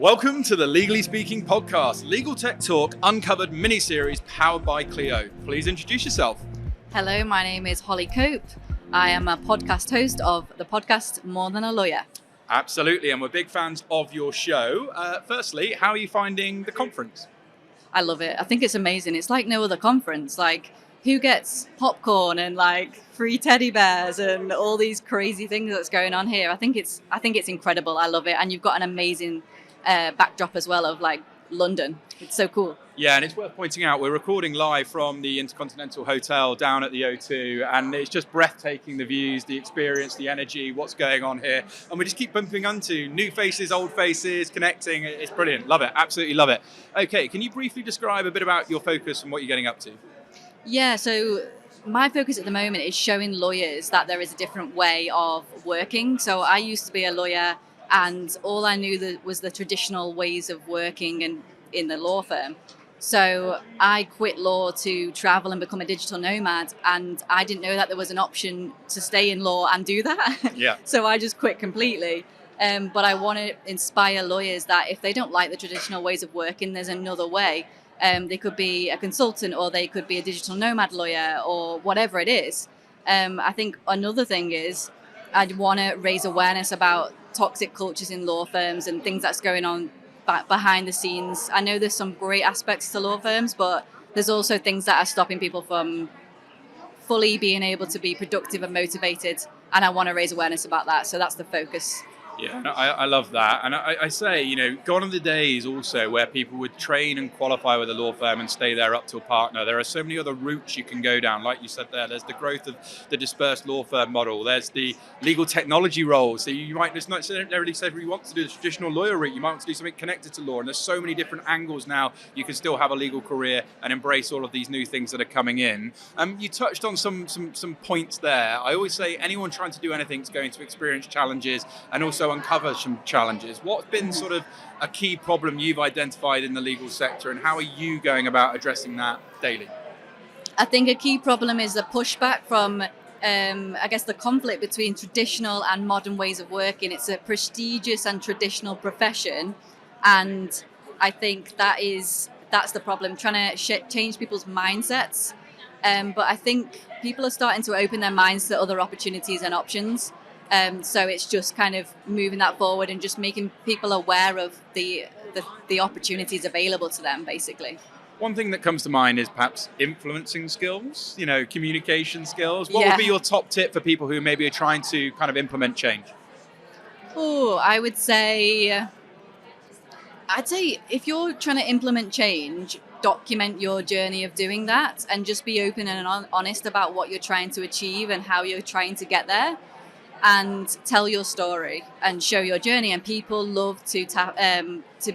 Welcome to the Legally Speaking podcast, Legal Tech Talk Uncovered mini-series powered by Clio. Please introduce yourself. Hello, my name is Holly Cope. I am a podcast host of the podcast More Than a Lawyer. Absolutely, and we're big fans of your show. Firstly, how are you finding the conference? I love it. I think it's amazing. It's like no other conference. Like, who gets popcorn and like free teddy bears and all these crazy things that's going on here? I think it's incredible. I love it. And you've got an amazing backdrop as well of like London. It's so cool. Yeah, and it's worth pointing out we're recording live from the Intercontinental Hotel down at the O2, and it's just breathtaking, the views, the experience, the energy, what's going on here. And we just keep bumping into new faces, old faces, connecting. It's brilliant. Love it. Absolutely love it. Okay, can you briefly describe a bit about your focus and what you're getting up to? Yeah, so my focus at the moment is showing lawyers that there is a different way of working. So I used to be a lawyer, and all I knew was the traditional ways of working and in the law firm. So I quit law to travel and become a digital nomad, and I didn't know that there was an option to stay in law and do that. Yeah. So I just quit completely. But I want to inspire lawyers that if they don't like the traditional ways of working, there's another way. They could be a consultant, or they could be a digital nomad lawyer, or whatever it is. I think another thing is I'd want to raise awareness about toxic cultures in law firms and things that's going on behind the scenes. I know there's some great aspects to law firms, but there's also things that are stopping people from fully being able to be productive and motivated. And I want to raise awareness about that. So that's the focus. Yeah, no, I love that. And I say, gone are the days also where people would train and qualify with a law firm and stay there up to a partner. There are so many other routes you can go down. Like you said there, there's the growth of the dispersed law firm model. There's the legal technology role. So you might just not necessarily say if you want to do the traditional lawyer route, you might want to do something connected to law. And there's so many different angles now. You can still have a legal career and embrace all of these new things that are coming in. You touched on some points there. I always say anyone trying to do anything is going to experience challenges and also uncover some challenges. What's been sort of a key problem you've identified in the legal sector, and how are you going about addressing that daily? I think a key problem is the pushback from, the conflict between traditional and modern ways of working. It's a prestigious and traditional profession, and I think that's the problem, trying to change people's mindsets. But I think people are starting to open their minds to other opportunities and options. So it's just kind of moving that forward and just making people aware of the opportunities available to them, basically. One thing that comes to mind is perhaps influencing skills, communication skills. What would be your top tip for people who maybe are trying to kind of implement change? I'd say if you're trying to implement change, document your journey of doing that and just be open and honest about what you're trying to achieve and how you're trying to get there. And tell your story and show your journey. And people love to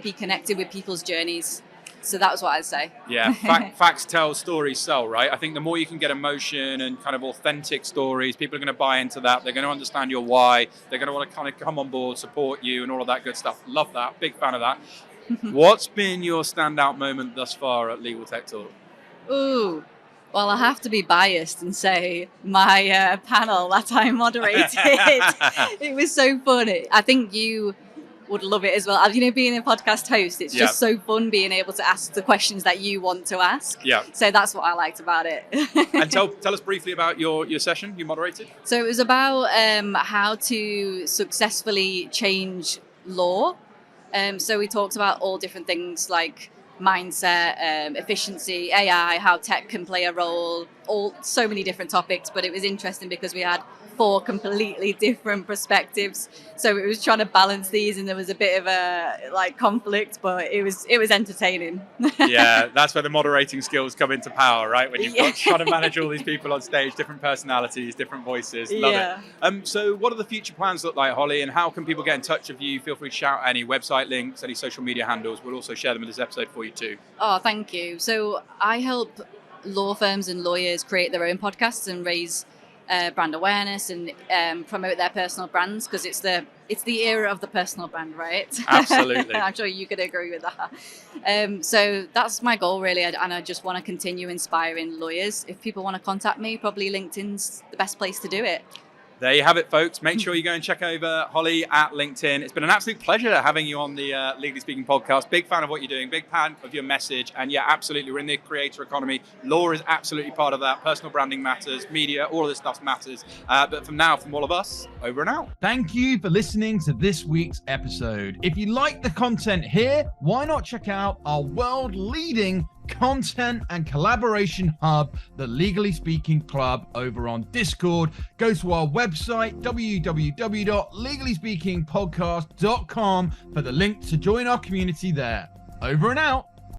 be connected with people's journeys. So that was what I'd say. Yeah, facts tell, stories sell, right? I think the more you can get emotion and kind of authentic stories, people are going to buy into that. They're going to understand your why. They're going to want to kind of come on board, support you, and all of that good stuff. Love that. Big fan of that. What's been your standout moment thus far at Legal Tech Talk? Well, I have to be biased and say my panel that I moderated. It was so fun. I think you would love it as well. Being a podcast host, it's just so fun being able to ask the questions that you want to ask. Yeah. So that's what I liked about it. And tell us briefly about your session you moderated. So it was about how to successfully change law. So we talked about all different things like mindset, efficiency, AI, how tech can play a role, so many different topics. But it was interesting because we had 4 completely different perspectives, so it was trying to balance these, and there was a bit of a conflict, but it was entertaining. Yeah, that's where the moderating skills come into power, right? When you've got trying to manage all these people on stage, different personalities, different voices. Love it. So what do the future plans look like, Holly, and how can people get in touch with you? Feel free to shout any website links, any social media handles. We'll also share them in this episode for you too. Oh, thank you. So I help law firms and lawyers create their own podcasts and raise brand awareness and promote their personal brands, because it's the era of the personal brand, right? Absolutely. I'm sure you could agree with that. So that's my goal, really, and I just want to continue inspiring lawyers. If people want to contact me, probably LinkedIn's the best place to do it. There you have it, folks. Make sure you go and check over Holly at LinkedIn. It's been an absolute pleasure having you on the Legally Speaking podcast. Big fan of what you're doing, big fan of your message. And yeah, absolutely, we're in the creator economy. Law is absolutely part of that. Personal branding matters, media, all of this stuff matters. But from all of us, over and out. Thank you for listening to this week's episode. If you like the content here, why not check out our world-leading content and collaboration hub, the Legally Speaking Club, over on Discord. Go to our website, www.legallyspeakingpodcast.com, for the link to join our community there. Over and out.